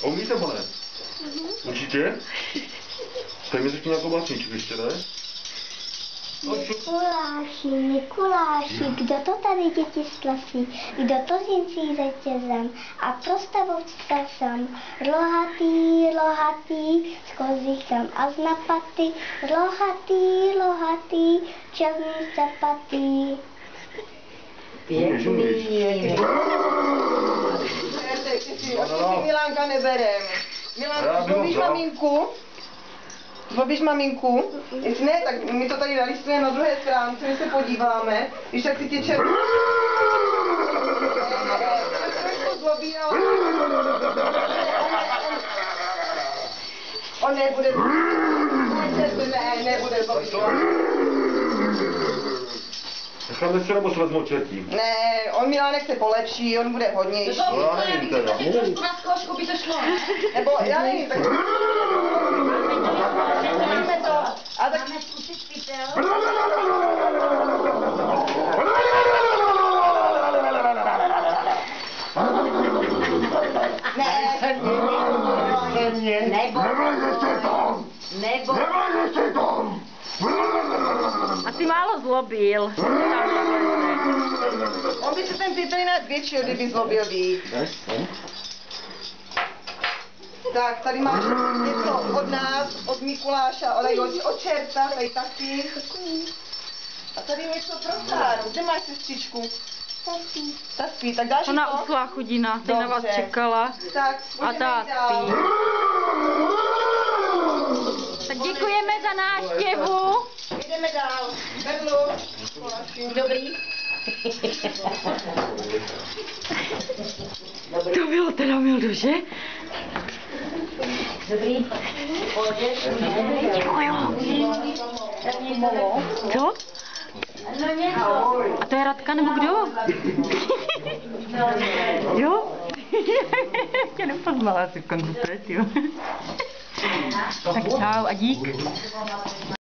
A umíš nebo ne? Určitě? Tak mi řekni nějakou básničku ještě, ne? Mikuláši, Mikuláši, kdo to tady děti slasí, kdo to zincí řetězem a prostavoucta sam, rohatý, rohatý, s kozicham a z napaty, rohatý, rohatý, černý zapatý. Pěkný. Milánka neberem. Milánka, zlobíš maminku? Zlobíš maminku? Jestli ne, tak my to tady nalistujeme na druhé stránce, my se podíváme. Když tak si tě černý... trošku zlobí, ale... On nebude... Ne, nebude zlobit. Necháme se nebo se vezmou čertí? Ne, on Milánek se polepší, on bude hodnější. No já nevím teda. Trošku na zkoušku by to šlo. Nebo já nevím, tak... A tak... Máme zkusit pytel. Nebo... Asi málo zlobil. On by se ten pytelina zvětšil, kdyby zlobil víc. Tak, tady máš něco od nás, od Mikuláše, ale od čerta, tady taky. A tady něco pro Sáru. Kde máš sestřičku? Ta spí, tak dáš Ona to? uschla chudina, teď na vás čekala. Tak, A ta spí. Tak děkujeme za návštěvu. Jdeme dál. Berlu. Dobrý. To bylo teda Mildo, že? Dobrý. Děkuju. Co? No něco. A to je Radka nebo kdo? Jo? Tě nepoznala si v konci, jo. Tak čau a dík.